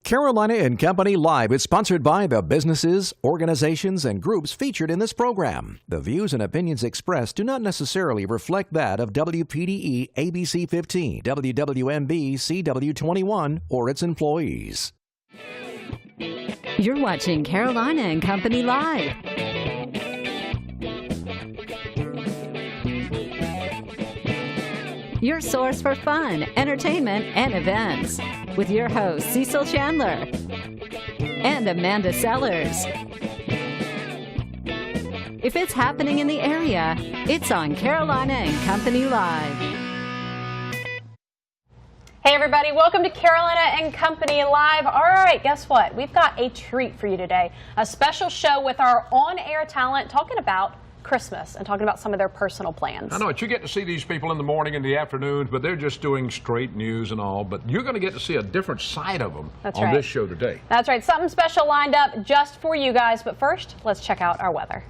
Carolina and Company Live is sponsored by the businesses, organizations, and groups featured in this program. The views and opinions expressed do not necessarily reflect that of WPDE ABC 15, WWMB CW21, or its employees. You're watching Carolina and Company Live. Your source for fun, entertainment, and events. With your hosts, Cecil Chandler and Amanda Sellers. If it's happening in the area, it's on Carolina and Company Live. Hey everybody, welcome to Carolina and Company Live. All right, guess what? We've got a treat for you today. A special show with our on-air talent talking about Christmas and talking about some of their personal plans. I know it. You get to see these people in the morning and the afternoons, but they're just doing straight news and all. But you're going to get to see a different side of them on this show today. That's right. Something special lined up just for you guys. But first, let's check out our weather.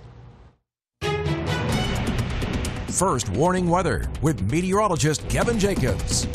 First warning weather with meteorologist Kevin Jacobs.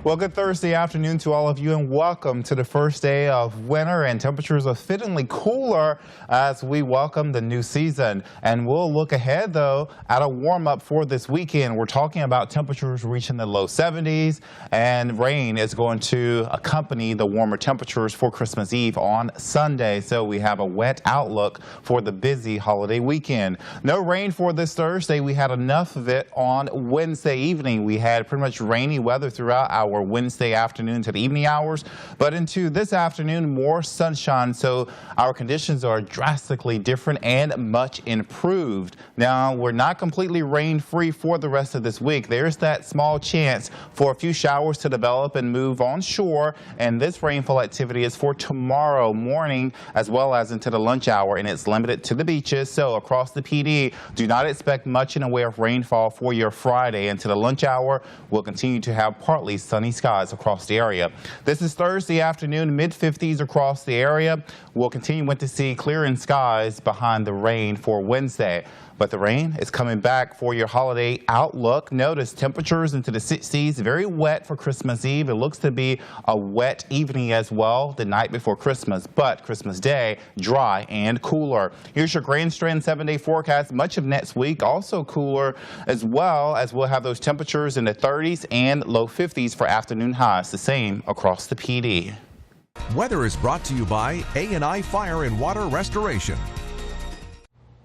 Well, good Thursday afternoon to all of you, and welcome to the first day of winter, and temperatures are fittingly cooler as we welcome the new season. And we'll look ahead, though, at a warm-up for this weekend. We're talking about temperatures reaching the low 70s, and rain is going to accompany the warmer temperatures for Christmas Eve on Sunday. So we have a wet outlook for the busy holiday weekend. No rain for this Thursday. We had enough of it on Wednesday evening. We had pretty much rainy weather throughout our Wednesday afternoon to the evening hours, but into this afternoon, more sunshine, so our conditions are drastically different and much improved. Now, we're not completely rain-free for the rest of this week. There's that small chance for a few showers to develop and move onshore, and this rainfall activity is for tomorrow morning as well as into the lunch hour, and it's limited to the beaches. So across the PD, do not expect much in the way of rainfall for your Friday. Into the lunch hour, we'll continue to have partly sunny skies across the area. This is Thursday afternoon, mid-50s across the area. We'll continue to see clearing skies behind the rain for Wednesday. But the rain is coming back for your holiday outlook. Notice temperatures into the 60s, very wet for Christmas Eve. It looks to be a wet evening as well the night before Christmas, but Christmas Day, dry and cooler. Here's your Grand Strand 7-day forecast. Much of next week also cooler, as well as we'll have those temperatures in the 30s and low 50s for afternoon highs, the same across the PD. Weather is brought to you by A&I Fire and Water Restoration.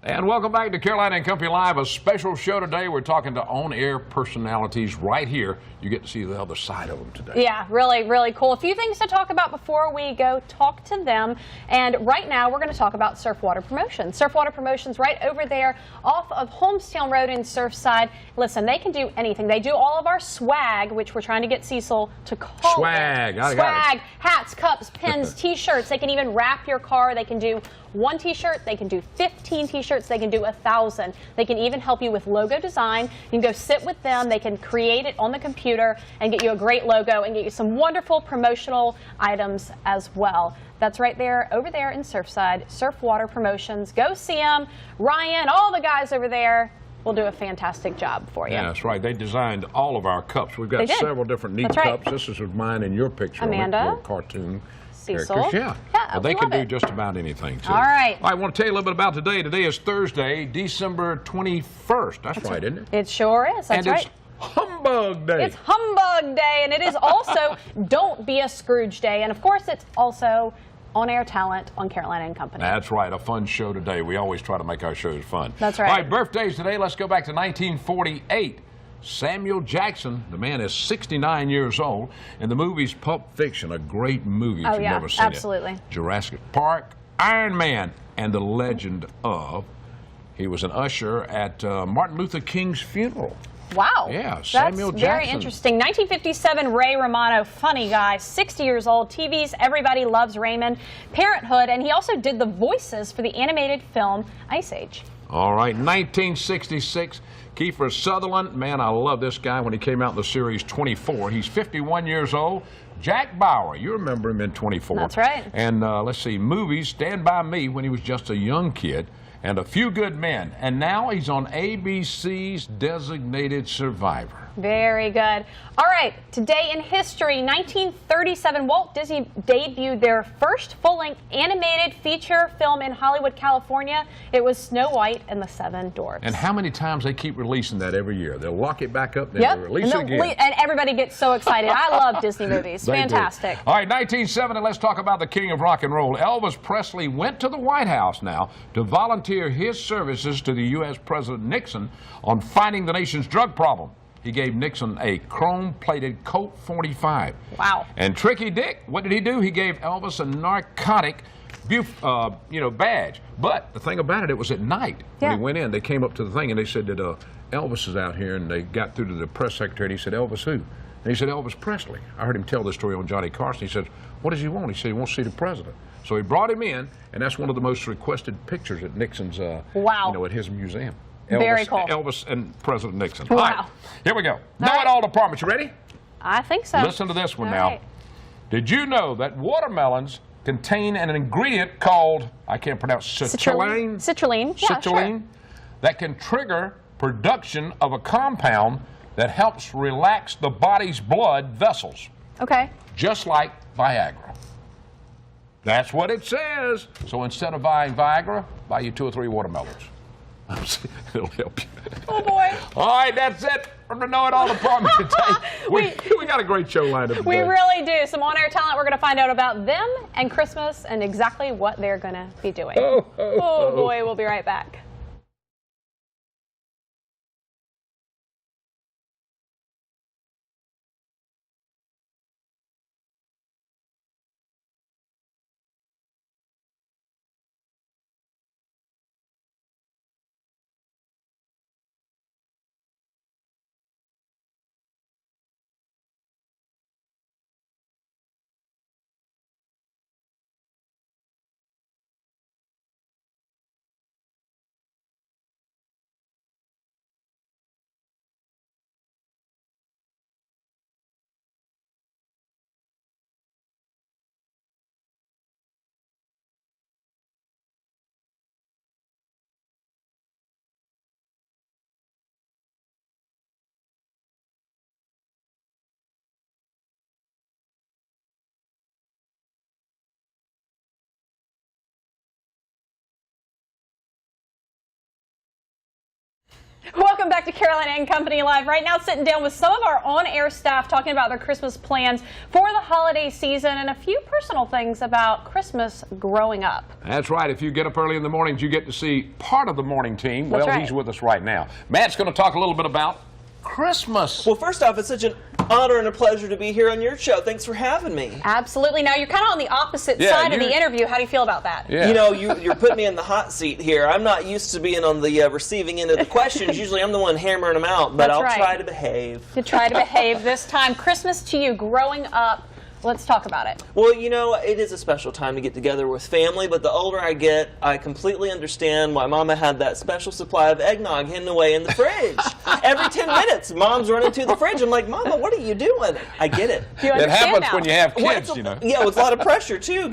And welcome back to Carolina and Company Live, a special show today. We're talking to on-air personalities right here. You get to see the other side of them today. Yeah, really, really cool. A few things to talk about before we go talk to them. And right now, we're going to talk about Surf Water Promotions. Surf Water Promotions right over there off of Holmestown Road in Surfside. Listen, they can do anything. They do all of our swag, which we're trying to get Cecil to call swag. Swag, hats, cups, pins, T-shirts. They can even wrap your car. They can do one T-shirt. They can do 15 T-shirts. They can do 1,000. They can even help you with logo design. You can go sit with them. They can create it on the computer and get you a great logo and get you some wonderful promotional items as well. That's right there, over there in Surfside, Surf Water Promotions. Go see them. Ryan, all the guys over there will do a fantastic job for you. Yeah, that's right. They designed all of our cups. We've got several different neat cups. This is mine and your picture. Amanda. Little cartoon. Cecil. Yeah, well, they can do just about anything, too. All right. I want to tell you a little bit about today. Today is Thursday, December 21st. That's right, isn't it? It sure is. That's right. It's Humbug Day. It's Humbug Day, and it is also Don't Be a Scrooge Day. And, of course, it's also on-air talent on Carolina and Company. That's right. A fun show today. We always try to make our shows fun. That's right. All right, birthdays today. Let's go back to 1948. Samuel Jackson, the man is 69 years old, and the movie's Pulp Fiction, a great movie if you've never seen absolutely. Jurassic Park, Iron Man, and the legend of. He was an usher at Martin Luther King's funeral. Wow. Yeah, Samuel That's Jackson. very interesting. 1957, Ray Romano, funny guy, 60 years old, TV's Everybody Loves Raymond, Parenthood, and he also did the voices for the animated film Ice Age. All right, 1966, Kiefer Sutherland. Man, I love this guy when he came out in the series 24. He's 51 years old. Jack Bauer, you remember him in 24. That's right. And let's see, movies, Stand By Me when he was just a young kid. and A Few Good Men. And now he's on ABC's Designated Survivor. Very good. All right, today in history, 1937, Walt Disney debuted their first full-length animated feature film in Hollywood, California. It was Snow White and the Seven Dwarfs. And how many times they keep releasing that every year? They'll lock it back up, then they'll release it again. And everybody gets so excited. I love Disney movies. Fantastic. All right, 1970, let's talk about the king of rock and roll. Elvis Presley went to the White House now to volunteer his services to the U.S. President Nixon on fighting the nation's drug problem. He gave Nixon a chrome-plated Colt 45. Wow. And Tricky Dick, what did he do? He gave Elvis a narcotic badge. But the thing about it, it was at night. When he went in, they came up to the thing and they said that Elvis is out here, and they got through to the press secretary and he said, Elvis who? And he said, Elvis Presley. I heard him tell this story on Johnny Carson. He said, what does he want? He said he wants to see the president. So he brought him in, and that's one of the most requested pictures at Nixon's, at his museum. Very cool. Elvis and President Nixon. Wow. All right, here we go. Know-it-all department. You ready? I think so. Listen to this one All now. right. Did you know that watermelons contain an ingredient called, I can't pronounce, citrulline? Citrulline. Yeah, citrulline, that can trigger production of a compound that helps relax the body's blood vessels. Okay. Just like Viagra. That's what it says. So instead of buying Viagra, buy you 2 or 3 watermelons. It'll help you. Oh, boy. All right, that's it from the Know-It-All department today. We got a great show lined up today. We really do. Some on-air talent. We're going to find out about them and Christmas and exactly what they're going to be doing. Oh, boy. We'll be right back. Welcome back to Caroline and Company Live. Right now, sitting down with some of our on-air staff talking about their Christmas plans for the holiday season and a few personal things about Christmas growing up. That's right. If you get up early in the mornings, you get to see part of the morning team. That's right. He's with us right now. Matt's going to talk a little bit about Christmas. Well, first off, it's such an honor and a pleasure to be here on your show. Thanks for having me. Absolutely. Now, you're kind of on the opposite side of the interview. How do you feel about that? Yeah. You know, you're putting me in the hot seat here. I'm not used to being on the receiving end of the questions. Usually I'm the one hammering them out, but I'll try to behave. You try to behave this time. Christmas to you, growing up. Let's talk about it. Well, you know, it is a special time to get together with family, but the older I get, I completely understand why Mama had that special supply of eggnog hidden away in the fridge. Every 10 minutes, Mom's running to the fridge. I'm like, Mama, what are you doing? I get it. It happens now. when you have kids, you know. Yeah, with a lot of pressure, too.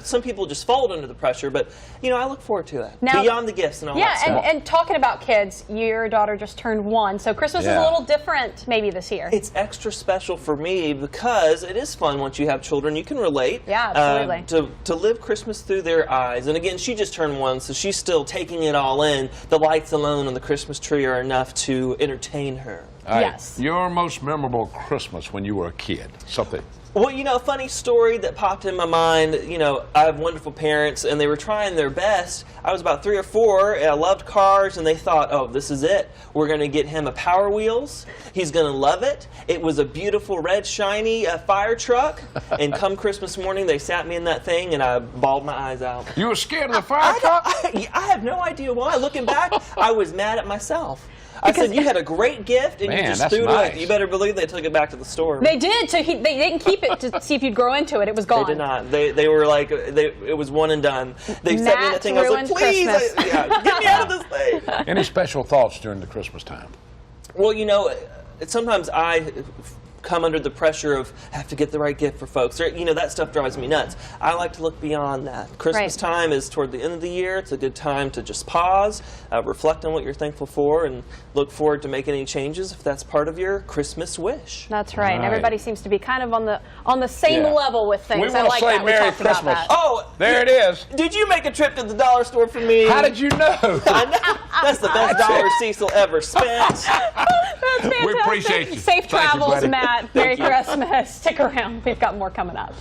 Some people just fold under the pressure, but, I look forward to that. Now, beyond the gifts and all that stuff. And talking about kids, your daughter just turned 1, so Christmas is a little different maybe this year. It's extra special for me because it is fun once you have children. You can relate. Yeah, absolutely. To live Christmas through their eyes. And again, she just turned 1, so she's still taking it all in. The lights alone on the Christmas tree are enough to entertain her. Yes. Your most memorable Christmas when you were a kid? Something. Well, a funny story that popped in my mind, I have wonderful parents, and they were trying their best. I was about 3 or 4, and I loved cars, and they thought, oh, this is it. We're going to get him a Power Wheels. He's going to love it. It was a beautiful, red, shiny fire truck, and come Christmas morning, they sat me in that thing, and I bawled my eyes out. You were scared of the fire truck? I have no idea why. Looking back, I was mad at myself. I said, you had a great gift, and you just threw it away. You better believe they took it back to the store. They did, so they didn't keep it to see if you'd grow into it. It was gone. They did not. They were like, it was one and done. They sent me in that thing. I was like, please, get me out of this thing. Any special thoughts during the Christmas time? Well, sometimes come under the pressure of have to get the right gift for folks, or that stuff drives me nuts. I like to look beyond that. Christmas time is toward the end of the year. It's a good time to just pause, reflect on what you're thankful for, and look forward to making any changes if that's part of your Christmas wish. That's right. And everybody seems to be kind of on the same level with things. We want to say Merry Christmas. Oh, there it is. Did you make a trip to the dollar store for me? How did you know? I know. That's the best dollar Cecil ever spent. That's fantastic. We appreciate you. Safe Thank you, travels, buddy. Matt. Merry Christmas. Stick around. We've got more coming up.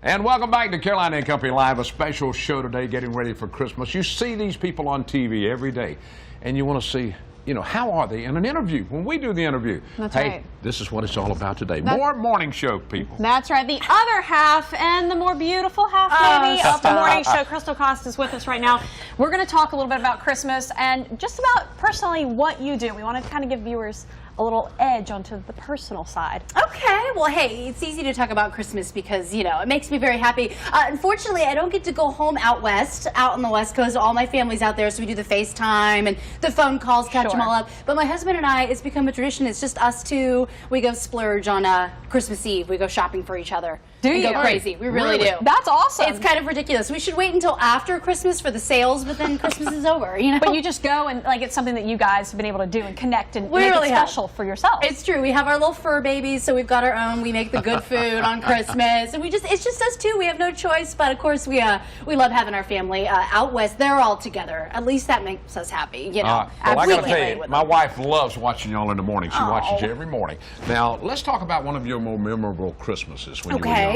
And welcome back to Carolina and Company Live, a special show today getting ready for Christmas. You see these people on TV every day, and you want to see, how are they in an interview? When we do the interview, That's hey, right. This is what it's all about today. More morning show people. That's right. The other half and the more beautiful half, maybe, of the morning show. Crystal Cost is with us right now. We're going to talk a little bit about Christmas and just about personally what you do. We want to kind of give viewers a little edge onto the personal side. Okay, well, hey, it's easy to talk about Christmas because, it makes me very happy. Unfortunately, I don't get to go home out west, out on the West Coast. All my family's out there, so we do the FaceTime and the phone calls, catch them all up. But my husband and I, it's become a tradition. It's just us two. We go splurge on Christmas Eve. We go shopping for each other. Do you? Go crazy. We really do. That's awesome. It's kind of ridiculous. We should wait until after Christmas for the sales, but then Christmas is over, But you just go and, it's something that you guys have been able to do and connect and we make really it special for yourself. It's true. We have our little fur babies, so we've got our own. We make the good food on Christmas, and it's just us two. We have no choice, but of course we love having our family out west. They're all together. At least that makes us happy, Well, I got to tell you, my wife loves watching y'all in the morning. She watches you every morning. Now, let's talk about one of your more memorable Christmases when you were young.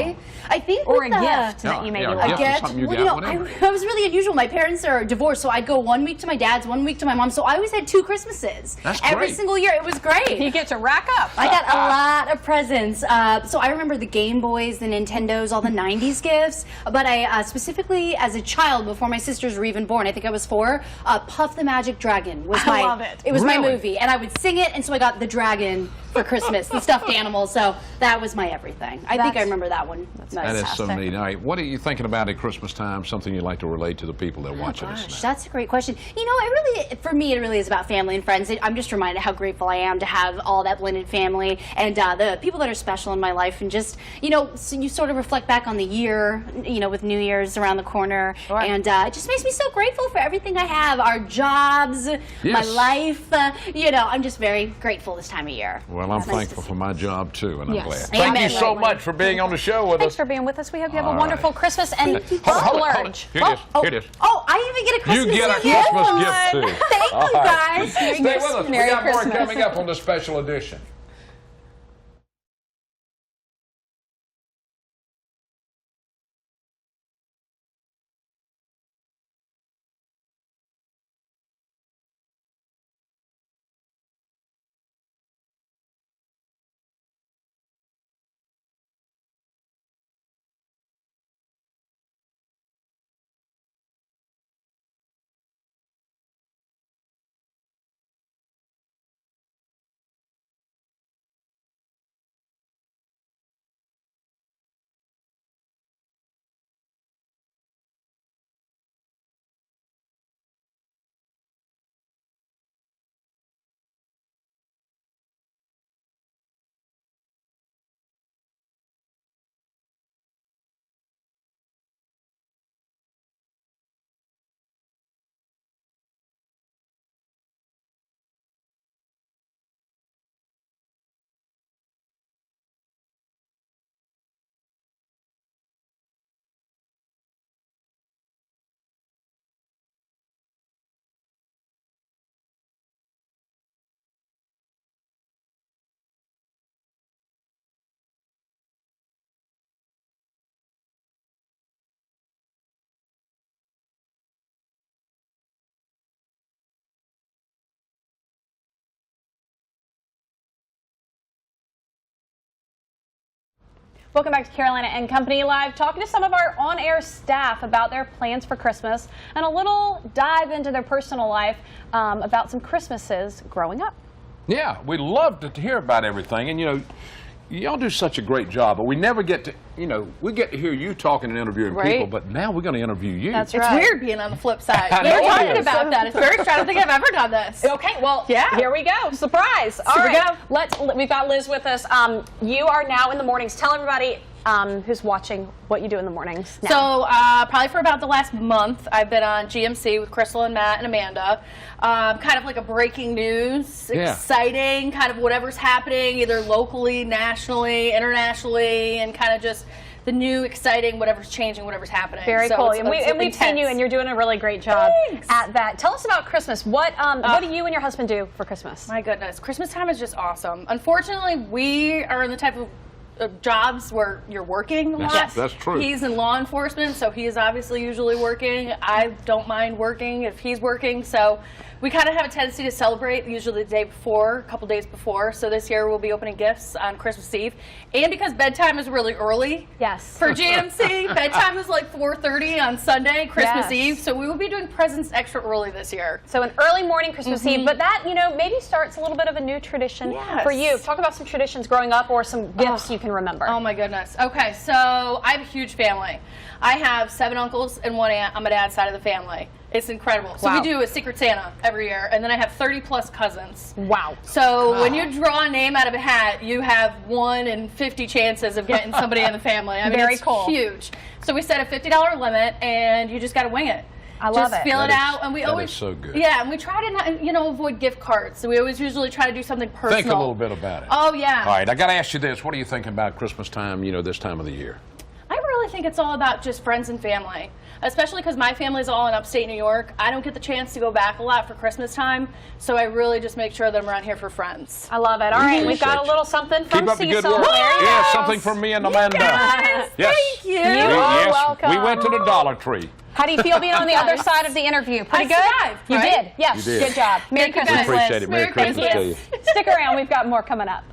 I think or a gift that you maybe a gift, something you got, whatever. I was really unusual. My parents are divorced, so I'd go 1 week to my dad's, 1 week to my mom's. So I always had 2 Christmases. That's every great. single year. It was great. great. You get to rack up. I got a lot of presents. So I remember the Game Boys, the Nintendos, all the 90s gifts. But I specifically, as a child, before my sisters were even born, I think I was 4, Puff the Magic Dragon was I love it. It was my Really? movie. And I would sing it, and so I got the dragon for Christmas, the stuffed animal. So that was my everything. I think I remember that one. That is so neat. All right, what are you thinking about at Christmas time? Something you'd like to relate to the people that are watching us now? That's a great question. You know, for me, it really is about family and friends. I'm just reminded how grateful I am to have all that blended family and the people that are special in my life. And just, you know, so you sort of reflect back on the year, you know, with New Year's around the corner. Sure. And it just makes me so grateful for everything I have, our jobs, my life. You know, I'm just very grateful this time of year. Well, I'm thankful for my job, too, and I'm glad. Amen. Thank you so much for being on the show with Thanks us. for being with us. We hope you have a All wonderful right. Christmas and Hold it. splurge. Here it is. Here it is. Oh, I even get a Christmas You get a gift. Christmas gift, too. Thank you, guys. Stay with us. We Merry got more Christmas. coming up on the special edition. Welcome back to Carolina and Company Live, talking to some of our on-air staff about their plans for Christmas and a little dive into their personal life about some Christmases growing up. Yeah, we love to hear about everything, and you know, y'all do such a great job, but we never get to, you know, we get to hear you talking and interviewing people, but now we're going to interview you. That's It's right. weird being on the flip side. I We know were it talking is. about that. It's very strange. I don't think I've ever done this. Okay, well, Yeah. here we go. Surprise. All Here we right, go. we've got Liz with us. You are now in the mornings. Tell everybody who's watching what you do in the mornings now. So probably for about the last month, I've been on GMC with Crystal and Matt and Amanda. Kind of like a breaking news, exciting, kind of whatever's happening, either locally, nationally, internationally, and kind of just the new, exciting, whatever's changing, whatever's happening. Very So cool. it's And we've seen you, and you're doing a really great job Thanks. at that. Tell us about Christmas. What do you and your husband do for Christmas? My goodness, Christmas time is just awesome. Unfortunately, we are in the type of jobs where you're working a lot. Yes, that's true. He's in law enforcement, so he is obviously usually working. I don't mind working if he's working, so we kind of have a tendency to celebrate usually the day before, a couple days before. So this year we'll be opening gifts on Christmas Eve. And because bedtime is really early for GMC, bedtime is like 4:30 on Sunday, Christmas Eve. So we will be doing presents extra early this year. So an early morning Christmas Eve, but that, you know, maybe starts a little bit of a new tradition for you. Talk about some traditions growing up or some gifts you can remember. Oh my goodness. Okay, so I have a huge family. I have 7 uncles and 1 aunt on my dad's side of the family. It's incredible. So we do a Secret Santa every year, and then I have 30 plus cousins. Wow. So when you draw a name out of a hat, you have 1 in 50 chances of getting somebody in the family. I mean, Very it's cool. Huge. So we set a $50 limit, and you just got to wing it. I love just it. feel That it is- out, and we that always is so good. Yeah, and we try to not, you know, avoid gift cards. So we always usually try to do something personal. Think a little bit about it. Oh yeah. All right, I got to ask you this. What are you thinking about Christmas time, you know, this time of the year? I really think it's all about just friends and family, especially because my family's all in upstate New York. I don't get the chance to go back a lot for Christmas time, so I really just make sure that I'm around here for friends. I love it. All right, we've got a little something from Keep up the good Cecil. work. There Yeah, you go. something from me and Amanda. Guys, yes. thank you. You are welcome. We went to the Dollar Tree. How do you feel being on the other side of the interview? Pretty good? survived, You right? did. Yes. You did. Good job. Merry Thank you, Christmas, guys. Liz. Appreciate it. Merry Christmas to you. Stick around. We've got more coming up.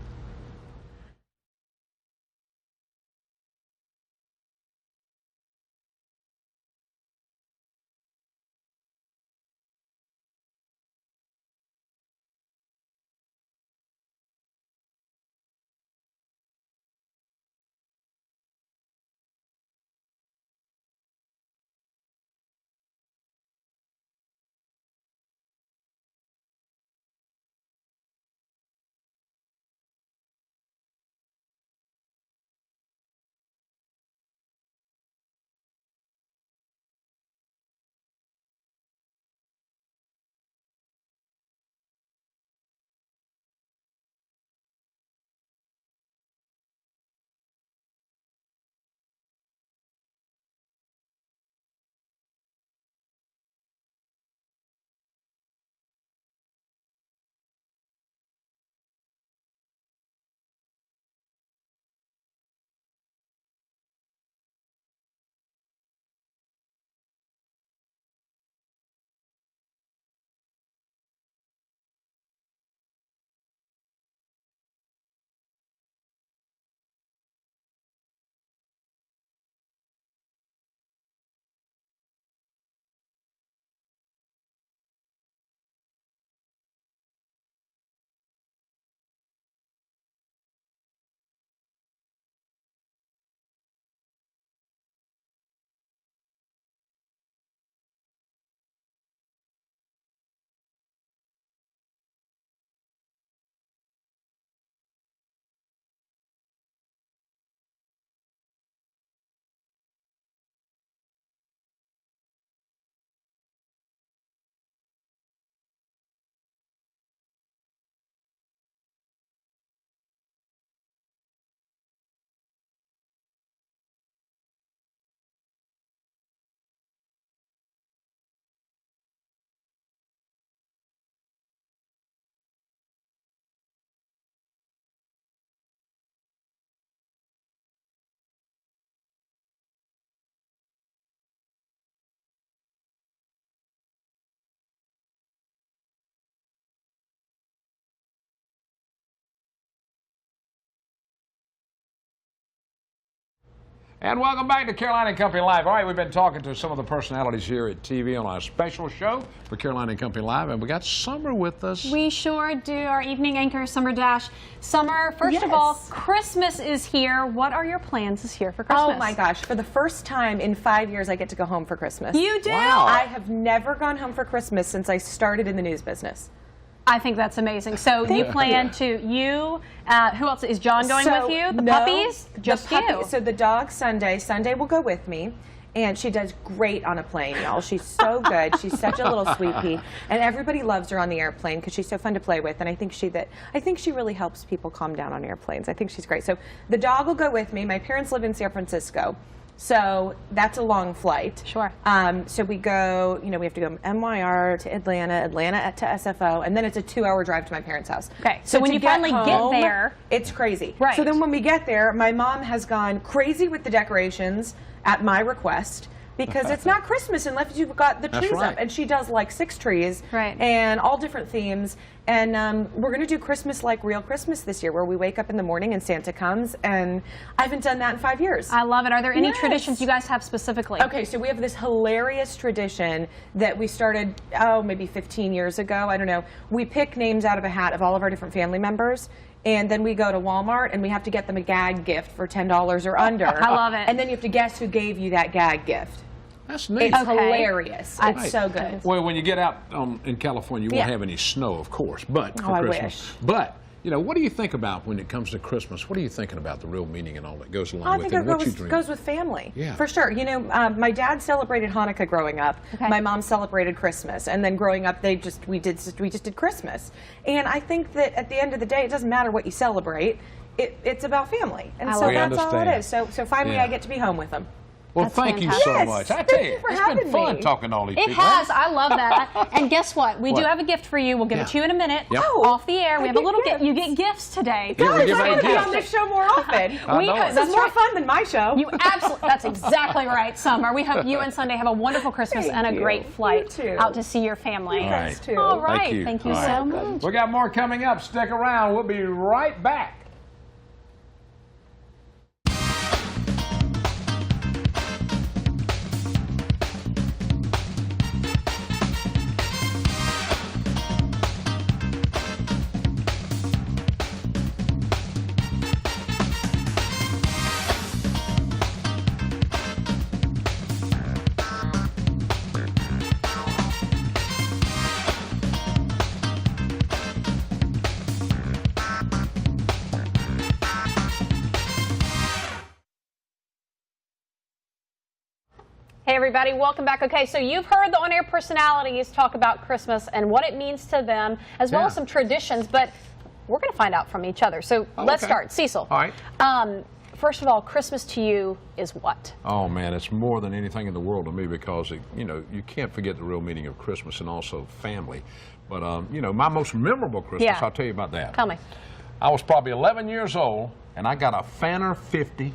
And welcome back to Carolina and Company Live. All right, we've been talking to some of the personalities here at TV on our special show for Carolina and Company Live, and we got Summer with us. We sure do. Our evening anchor, Summer Dash. Summer, first of all, Christmas is here. What are your plans this year for Christmas? Oh my gosh, for the first time in 5 years I get to go home for Christmas. You do? Wow. I have never gone home for Christmas since I started in the news business. I think that's amazing. So you plan to, who else? Is John going with you? The no, puppies? Just you? So the dog Sunday will go with me. And she does great on a plane, y'all. She's so good. She's such a little sweet pea. And everybody loves her on the airplane because she's so fun to play with. And I think she really helps people calm down on airplanes. I think she's great. So the dog will go with me. My parents live in San Francisco. So that's a long flight. Sure. So we go, we have to go MYR to Atlanta to SFO, and then it's a 2-hour drive to my parents' house. Okay, so when you finally get there, it's crazy. Right. So then when we get there, my mom has gone crazy with the decorations at my request, because it's not Christmas unless you've got the trees up. And she does like 6 trees and all different themes. And we're going to do Christmas like real Christmas this year, where we wake up in the morning and Santa comes. And I haven't done that in 5 years. I love it. Are there any traditions you guys have specifically? Okay, so we have this hilarious tradition that we started, maybe 15 years ago. I don't know. We pick names out of a hat of all of our different family members. And then we go to Walmart and we have to get them a gag gift for $10 or under. I love it. And then you have to guess who gave you that gag gift. That's neat. It's hilarious. It's so good. Well, when you get out in California, you won't have any snow, of course, but for I Christmas. wish. But, what do you think about when it comes to Christmas? What are you thinking about the real meaning and all that goes along with it? I think it goes with family. Yeah. For sure. My dad celebrated Hanukkah growing up. Okay. My mom celebrated Christmas. And then growing up, we just did Christmas. And I think that at the end of the day, it doesn't matter what you celebrate. It's about family. And so that's all it is. So finally I get to be home with them. Well, That's thank you fantastic. so Yes, much. I thank tell you you, for it's been having fun me. talking to all these It people. has. I love that. And guess what? We do What? have a gift for you. We'll give it to you in a minute. Yep. Off the air. We have a get little gift. gifts. You get gifts today. Yeah, we're Guys, giving I out want to be gifts. on this show more often. I know it. This is more fun than my show. You absolutely. That's exactly right, Summer. We hope you and Sunday have a wonderful Christmas Thank and a you. great flight You too. out to see your family. All right. too. All right. Thank you. Thank you All so right. much. We got more coming up. Stick around. We'll be right back. Hey everybody, welcome back. Okay, so you've heard the on-air personalities talk about Christmas and what it means to them, as well as some traditions, but we're going to find out from each other. So let's start. Cecil. All right. First of all, Christmas to you is what? Oh man, it's more than anything in the world to me because you can't forget the real meaning of Christmas and also family. But my most memorable Christmas, I'll tell you about that. Tell me. I was probably 11 years old and I got a Fanner 50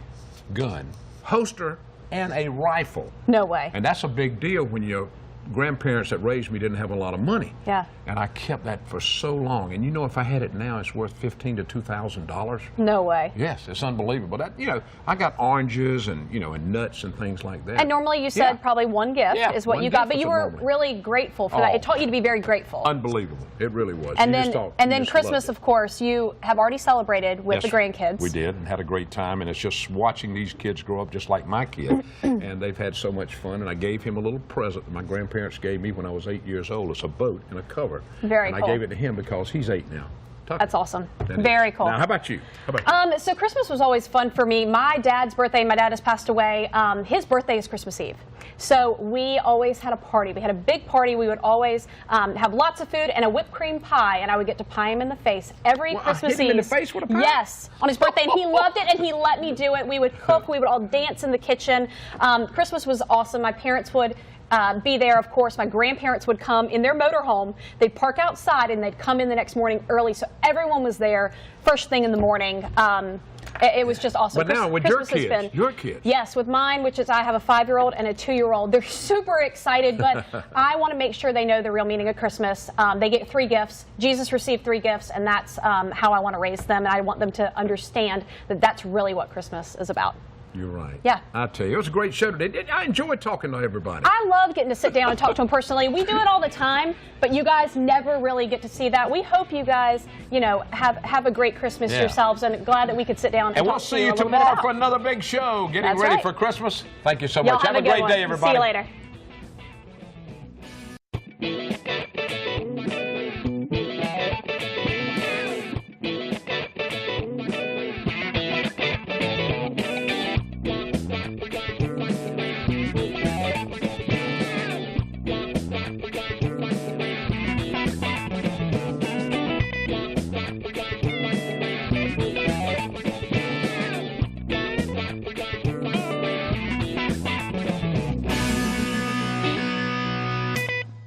gun, holster, and a rifle. No way. And that's a big deal when your grandparents that raised me didn't have a lot of money. Yeah. And I kept that for so long. And if I had it now, it's worth $1,500 to $2,000. No way. Yes, it's unbelievable. That I got oranges and and nuts and things like that. And normally you said probably one gift is what one you got, gift but was you a were normally. really grateful for that. Oh. It taught you to be very grateful. Unbelievable. It really was. And You then just thought- and you then just Christmas, loved of course, you have already celebrated with the Yes, grandkids. We did and had a great time, and it's just watching these kids grow up just like my kid, and they've had so much fun. And I gave him a little present that my grandparents gave me when I was 8 years old. It's a boat and a cover. Very and cool. I gave it to him because he's 8 now. That's awesome. That is. Very cool. Now, how about you? How about you? So Christmas was always fun for me. My dad's birthday, my dad has passed away. His birthday is Christmas Eve. So we always had a party. We had a big party. We would always have lots of food and a whipped cream pie, and I would get to pie him in the face every Christmas hit him Eve. in the face with a pie? Yes, on his birthday, and he loved it, and he let me do it. We would cook. We would all dance in the kitchen. Christmas was awesome. My parents would be there, of course. My grandparents would come in their motorhome. They'd park outside and they'd come in the next morning early, so everyone was there first thing in the morning. It was just awesome. But now with Christmas your kids. Yes, with mine, which is I have a 5-year-old and a 2-year-old. They're super excited, but I want to make sure they know the real meaning of Christmas. They get 3 gifts. Jesus received 3 gifts, and that's how I want to raise them. And I want them to understand that that's really what Christmas is about. You're right. Yeah. I tell you, it was a great show today. I enjoyed talking to everybody. I love getting to sit down and talk to them personally. We do it all the time, but you guys never really get to see that. We hope you guys, have a great Christmas yourselves, and glad that we could sit down and And talk we'll to see you you a little bit tomorrow about. for another big show. Getting That's ready right. for Christmas. Thank you so Y'all much. have Have a good great one. day, everybody. See you later.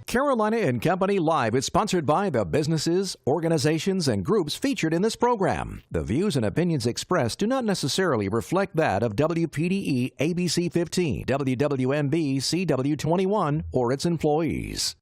Carolina and Company Live is sponsored by the businesses, organizations, and groups featured in this program. The views and opinions expressed do not necessarily reflect that of WPDE ABC 15, WWMB CW 21, or its employees.